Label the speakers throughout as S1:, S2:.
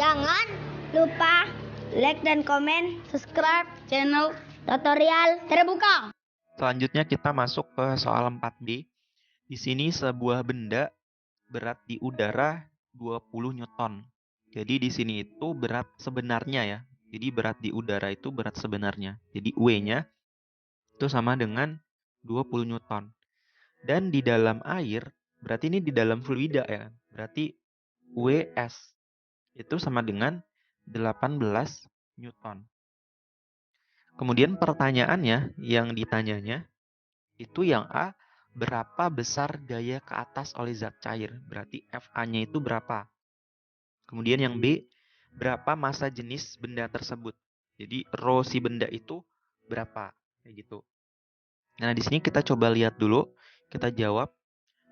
S1: Jangan lupa like dan komen, subscribe channel tutorial terbuka.
S2: Selanjutnya kita masuk ke soal 4B. Di sini sebuah benda berat di udara 20 Newton. Jadi di sini itu berat sebenarnya ya. Jadi berat di udara itu berat sebenarnya. Jadi W-nya itu sama dengan 20 Newton. Dan di dalam air, berarti ini di dalam fluida ya. Berarti WS itu sama dengan 18 Newton. Kemudian pertanyaannya yang ditanyanya itu yang A, berapa besar gaya ke atas oleh zat cair? Berarti FA-nya itu berapa? Kemudian yang B, berapa massa jenis benda tersebut? Jadi rho si benda itu berapa? Kayak gitu. Nah, di sini kita coba lihat dulu, kita jawab.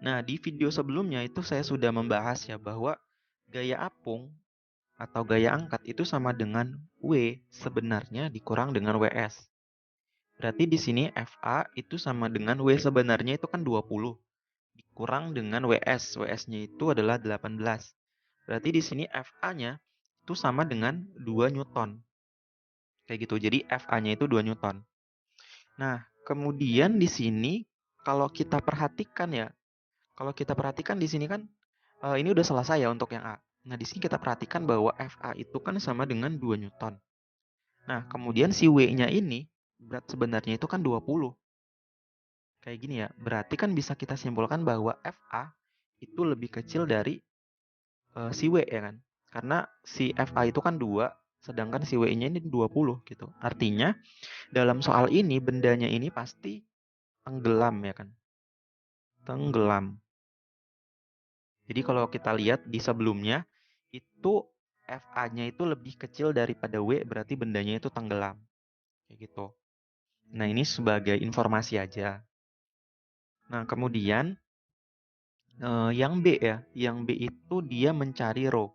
S2: Nah, di video sebelumnya itu saya sudah membahas ya bahwa gaya apung atau gaya angkat itu sama dengan W sebenarnya dikurang dengan WS. Berarti di sini FA itu sama dengan W sebenarnya itu kan 20 dikurang dengan WS. WS-nya itu adalah 18. Berarti di sini FA-nya itu sama dengan 2 Newton. Kayak gitu. Jadi FA-nya itu 2 Newton. Nah, kemudian di sini kalau kita perhatikan ya, kalau kita perhatikan di sini kan ini udah selesai ya untuk yang A. Nah, di sini kita perhatikan bahwa FA itu kan sama dengan 2 Newton. Nah, kemudian si W-nya ini berat sebenarnya itu kan 20. Kayak gini ya, berarti kan bisa kita simpulkan bahwa FA itu lebih kecil dari si W ya kan. Karena si FA itu kan 2, sedangkan si W-nya ini 20 gitu. Artinya dalam soal ini bendanya ini pasti tenggelam ya kan. Tenggelam. Jadi kalau kita lihat di sebelumnya itu FA-nya itu lebih kecil daripada W, berarti bendanya itu tenggelam. Kayak gitu. Nah, ini sebagai informasi aja. Nah, kemudian yang B ya, yang B itu dia mencari rho.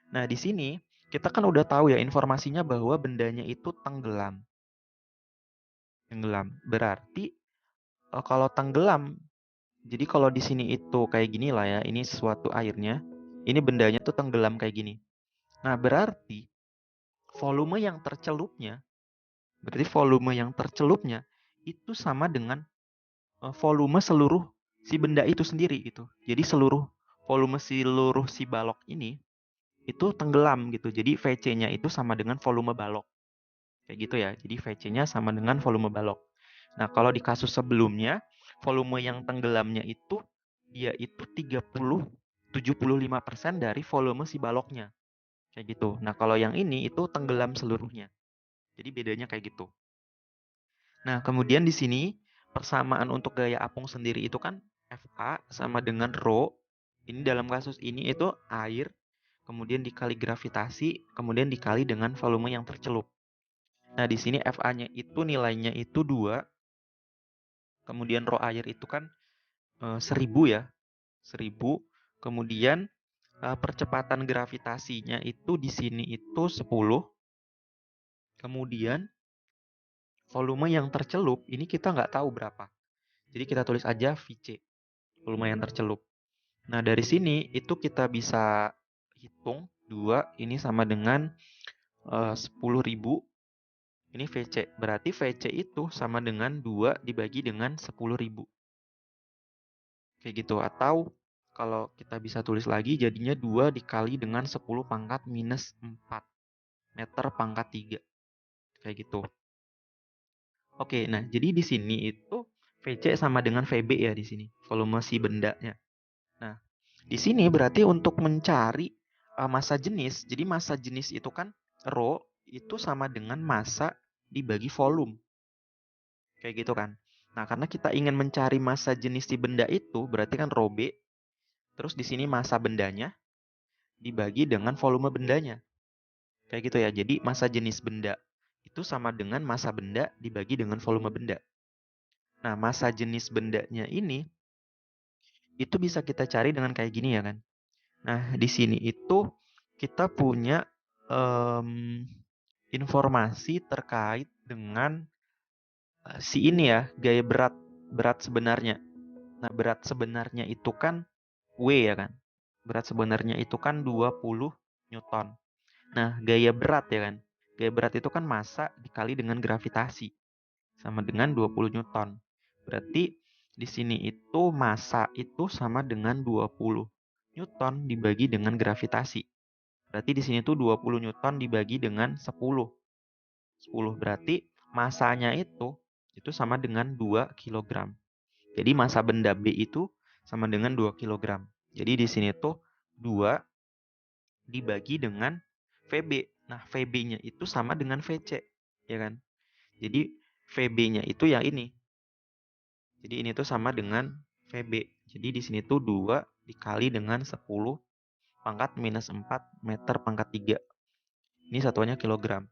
S2: Nah, di sini kita kan udah tahu ya informasinya bahwa bendanya itu tenggelam. Tenggelam. Berarti kalau tenggelam, jadi kalau di sini itu kayak gini lah ya, ini suatu airnya, ini bendanya tuh tenggelam kayak gini. Nah, volume yang tercelupnya, berarti volume yang tercelupnya itu sama dengan volume seluruh si benda itu sendiri gitu. Jadi volume seluruh si balok ini itu tenggelam gitu. Jadi VC-nya itu sama dengan volume balok. Kayak gitu ya. Jadi VC-nya sama dengan volume balok. Nah, kalau di kasus sebelumnya, volume yang tenggelamnya itu dia itu 75% dari volume si baloknya. Kayak gitu. Nah, kalau yang ini itu tenggelam seluruhnya. Jadi bedanya kayak gitu. Nah, kemudian di sini persamaan untuk gaya apung sendiri itu kan FA sama dengan rho. Ini dalam kasus ini itu air, kemudian dikali gravitasi, kemudian dikali dengan volume yang tercelup. Nah, di sini FA-nya itu nilainya itu 2. Kemudian rho air itu kan 1000 ya. 1000. Kemudian percepatan gravitasinya itu di sini itu 10. Kemudian volume yang tercelup ini kita nggak tahu berapa. Jadi kita tulis aja VC, volume yang tercelup. Nah, dari sini itu kita bisa hitung 2 ini sama dengan 10.000. Ini VC. Berarti VC itu sama dengan 2 dibagi dengan 10.000. Kayak gitu. Atau kalau kita bisa tulis lagi jadinya 2 dikali dengan 10 pangkat minus 4 meter pangkat 3. Kayak gitu. Oke, nah jadi di sini itu VC sama dengan VB ya di sini. Volume si bendanya. Nah, di sini berarti untuk mencari massa jenis. Jadi massa jenis itu kan rho itu sama dengan massa dibagi volume. Kayak gitu kan. Nah, karena kita ingin mencari massa jenis si benda itu, berarti kan rho B. Terus di sini massa bendanya dibagi dengan volume bendanya. Kayak gitu ya. Jadi massa jenis benda itu sama dengan massa benda dibagi dengan volume benda. Nah, massa jenis bendanya ini itu bisa kita cari dengan kayak gini ya kan. Nah, di sini itu kita punya informasi terkait dengan si ini ya, gaya berat sebenarnya. Nah, berat sebenarnya itu kan W ya kan. Berat sebenarnya itu kan 20 Newton. Nah, gaya berat ya kan. Gaya berat itu kan massa dikali dengan gravitasi. Sama dengan 20 Newton. Berarti di sini itu massa itu sama dengan 20 Newton dibagi dengan gravitasi. Berarti di sini tuh 20 Newton dibagi dengan 10. 10 berarti massanya itu sama dengan 2 kilogram. Jadi massa benda B itu sama dengan 2 kilogram. Jadi di sini tuh 2 dibagi dengan VB. Nah, VB-nya itu sama dengan VC, ya kan? Jadi VB-nya itu yang ini. Jadi ini tuh sama dengan VB. Jadi di sini tuh 2 dikali dengan 10 pangkat minus 4 meter pangkat 3. Ini satuannya kilogram.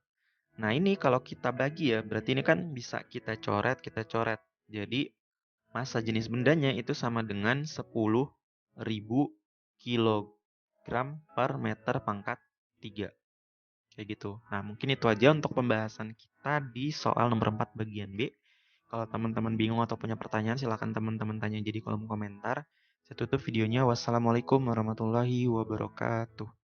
S2: Nah, ini kalau kita bagi ya, berarti ini kan bisa kita coret, kita coret. Jadi massa jenis bendanya itu sama dengan 10.000 kilogram per meter pangkat 3. Kayak gitu. Nah, mungkin itu aja untuk pembahasan kita di soal nomor 4 bagian B. Kalau teman-teman bingung atau punya pertanyaan, silahkan teman-teman tanya jadi kolom komentar. Saya tutup videonya. Wassalamualaikum warahmatullahi wabarakatuh.